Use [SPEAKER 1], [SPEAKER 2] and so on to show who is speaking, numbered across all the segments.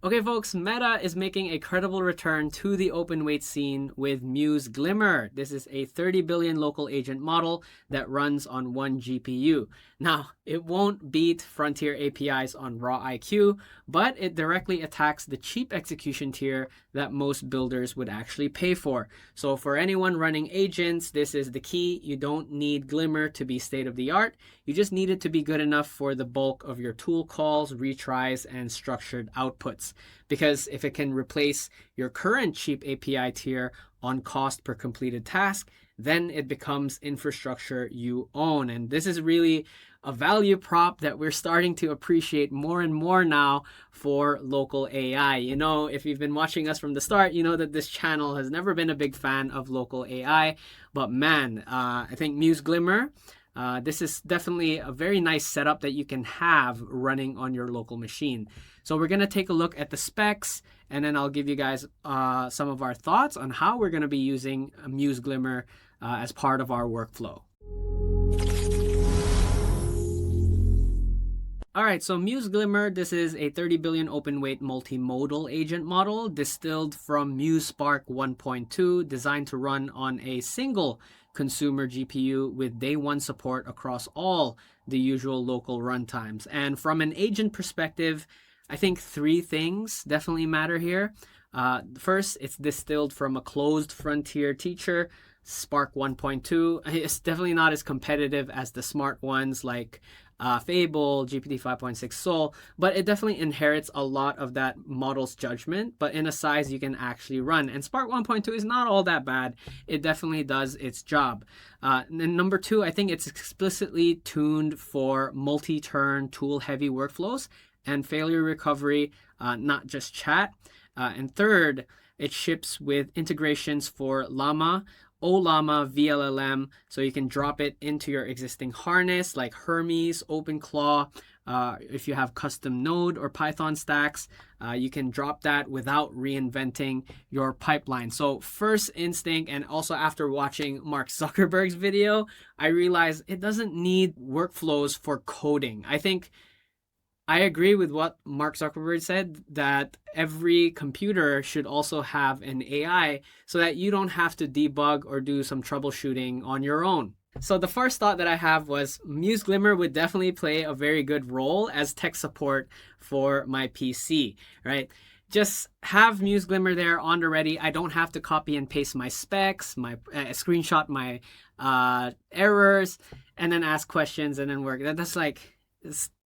[SPEAKER 1] Okay, folks, Meta is making a credible return to the open weight scene with Muse Glimmer. This is a 30 billion local agent model that runs on one GPU. Now, it won't beat frontier APIs on raw IQ, but it directly attacks the cheap execution tier that most builders would actually pay for. So for anyone running agents, this is the key. You don't need Glimmer to be state of the art. You just need it to be good enough for the bulk of your tool calls, retries, and structured outputs. Because if it can replace your current cheap API tier on cost per completed task, then it becomes infrastructure you own. And this is really a value prop that we're starting to appreciate more and more now for local AI. You know, if you've been watching us from the start, you know that this channel has never been a big fan of local AI. But man, I think Muse Glimmer, this is definitely a very nice setup that you can have running on your local machine. So we're going to take a look at the specs, and then I'll give you guys some of our thoughts on how we're going to be using Muse Glimmer as part of our workflow. All right, so Muse Glimmer, this is a 30 billion open weight multimodal agent model distilled from Muse Spark 1.2, designed to run on a single consumer GPU with day one support across all the usual local runtimes. And from an agent perspective, I think three things definitely matter here. First, it's distilled from a closed frontier teacher, Spark 1.2. It's definitely not as competitive as the smart ones like Fable, GPT 5.6 Sol, but it definitely inherits a lot of that model's judgment, but in a size you can actually run. And Spark 1.2 is not all that bad. It definitely does its job. And number two, I think it's explicitly tuned for multi-turn tool-heavy workflows and failure recovery, not just chat. And third, it ships with integrations for Llama, Ollama, vLLM, so you can drop it into your existing harness like Hermes, OpenClaw. If you have custom Node or Python stacks, you can drop that without reinventing your pipeline. So first instinct, and also after watching Mark Zuckerberg's video, I realized it doesn't need workflows for coding. I agree with what Mark Zuckerberg said, that every computer should also have an AI so that you don't have to debug or do some troubleshooting on your own. So the first thought that I have was Muse Glimmer would definitely play a very good role as tech support for my PC, right? Just have Muse Glimmer there on the ready. I don't have to copy and paste my specs, screenshot my errors, and then ask questions and then work. That's like...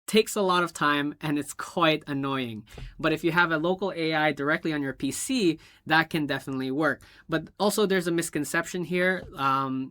[SPEAKER 1] takes a lot of time and it's quite annoying. But if you have a local AI directly on your PC, that can definitely work. But also there's a misconception here.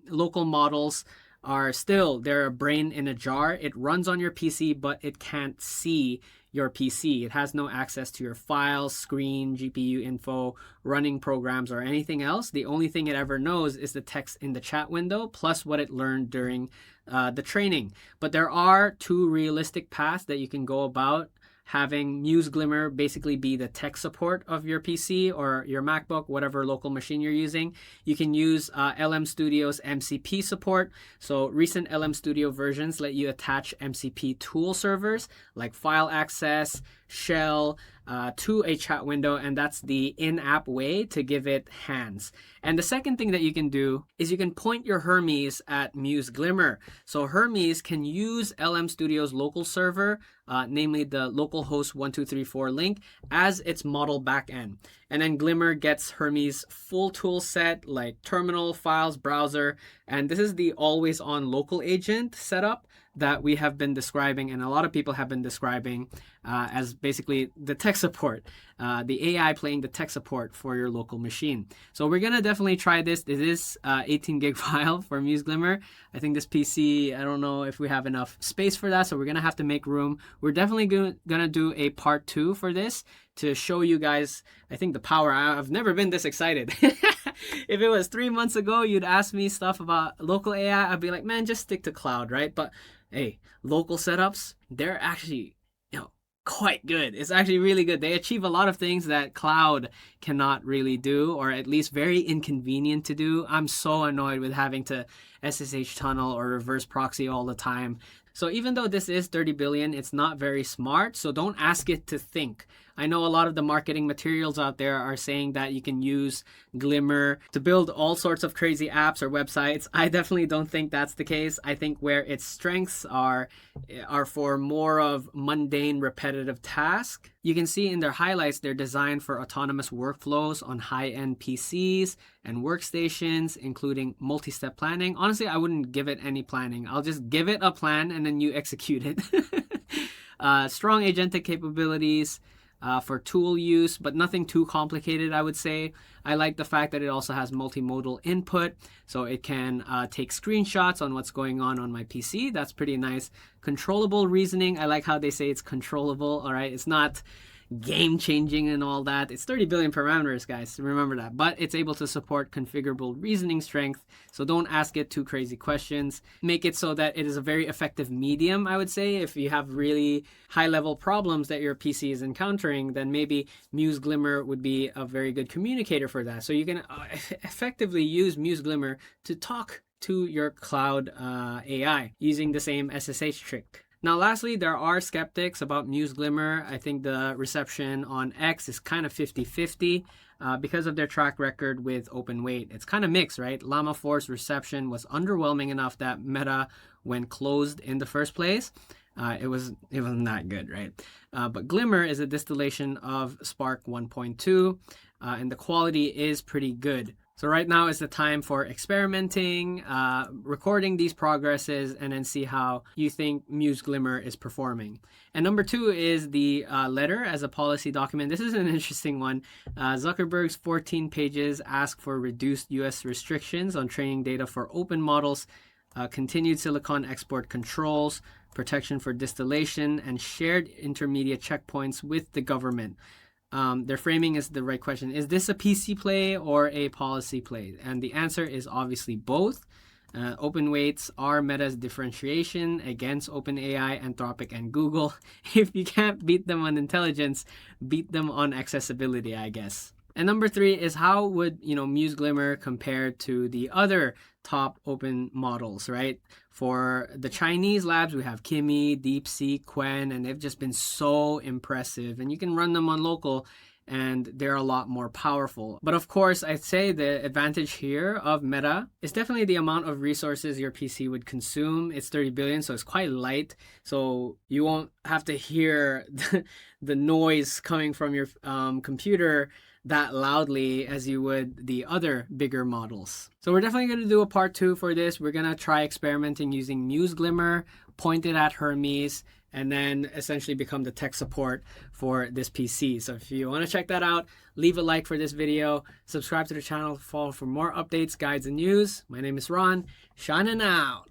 [SPEAKER 1] Local models are still, they're a brain in a jar. It runs on your PC, but it can't see your PC. It has no access to your files, screen, GPU info, running programs, or anything else. The only thing it ever knows is the text in the chat window plus what it learned during the training. But there are two realistic paths that you can go about having Muse Glimmer basically be the tech support of your PC or your MacBook, whatever local machine you're using. You can use LM Studio's MCP support. So recent LM Studio versions let you attach MCP tool servers like file access, shell, to a chat window, and that's the in-app way to give it hands. And the second thing that you can do is you can point your Hermes at Muse Glimmer. So Hermes can use LM Studio's local server, namely the localhost 1234 link, as its model backend. And then Glimmer gets Hermes' full tool set like terminal, files, browser, and this is the always-on local agent setup that we have been describing, and a lot of people have been describing as basically the tech support, the AI playing the tech support for your local machine. So we're gonna definitely try this. It is 18 gig file for Muse Glimmer. I think this PC, I don't know if we have enough space for that, so we're gonna have to make room. We're definitely gonna do a part 2 for this to show you guys, I think, the power. I've never been this excited. If it was 3 months ago, you'd ask me stuff about local AI, I'd be like, man, just stick to cloud, right? But hey, local setups, they're actually, quite good. It's actually really good. They achieve a lot of things that cloud cannot really do, or at least very inconvenient to do. I'm so annoyed with having to SSH tunnel or reverse proxy all the time. So even though this is 30 billion, it's not very smart. So don't ask it to think. I know a lot of the marketing materials out there are saying that you can use Glimmer to build all sorts of crazy apps or websites. I definitely don't think that's the case. I think where its strengths are for more of mundane, repetitive tasks. You can see in their highlights, they're designed for autonomous workflows on high-end PCs and workstations, including multi-step planning. Honestly, I wouldn't give it any planning. I'll just give it a plan and then you execute it. Strong agentic capabilities for tool use, but nothing too complicated, I would say. I like the fact that it also has multimodal input, so it can take screenshots on what's going on my PC. That's pretty nice. Controllable reasoning. I like how they say it's controllable, all right? It's not game-changing and all that. It's 30 billion parameters, guys. Remember that. But it's able to support configurable reasoning strength, so don't ask it too crazy questions. Make it so that it is a very effective medium, I would say. If you have really high-level problems that your PC is encountering, then maybe Muse Glimmer would be a very good communicator for that. So you can effectively use Muse Glimmer to talk to your cloud AI using the same SSH trick. Now, lastly, there are skeptics about Muse Glimmer. I think the reception on X is kind of 50-50 because of their track record with open weight. It's kind of mixed, right? Llama 4's reception was underwhelming enough that Meta, when closed in the first place, it wasn't that good, right? But Glimmer is a distillation of Spark 1.2, and the quality is pretty good. So right now is the time for experimenting, recording these progresses, and then see how you think Muse Glimmer is performing. And number 2 is the letter as a policy document. This is an interesting one. Zuckerberg's 14 pages ask for reduced U.S. restrictions on training data for open models, continued silicon export controls, protection for distillation, and shared intermediate checkpoints with the government. Their framing is the right question. Is this a PC play or a policy play? And the answer is obviously both. Open weights are Meta's differentiation against OpenAI, Anthropic, and Google. If you can't beat them on intelligence, beat them on accessibility, I guess. And number 3 is how would Muse Glimmer compare to the other top open models, right? For the Chinese labs, we have Kimi, DeepSeek, Qwen, and they've just been so impressive. And you can run them on local, and they're a lot more powerful. But of course, I'd say the advantage here of Meta is definitely the amount of resources your PC would consume. It's 30 billion, so it's quite light. So you won't have to hear the noise coming from your computer that loudly as you would the other bigger models. So we're definitely going to do a part 2 for this. We're going to try experimenting using Muse Glimmer, pointed at Hermes, and then essentially become the tech support for this PC. So if you want to check that out, leave a like for this video, subscribe to the channel, follow for more updates, guides, and news. My name is Ron, shining out.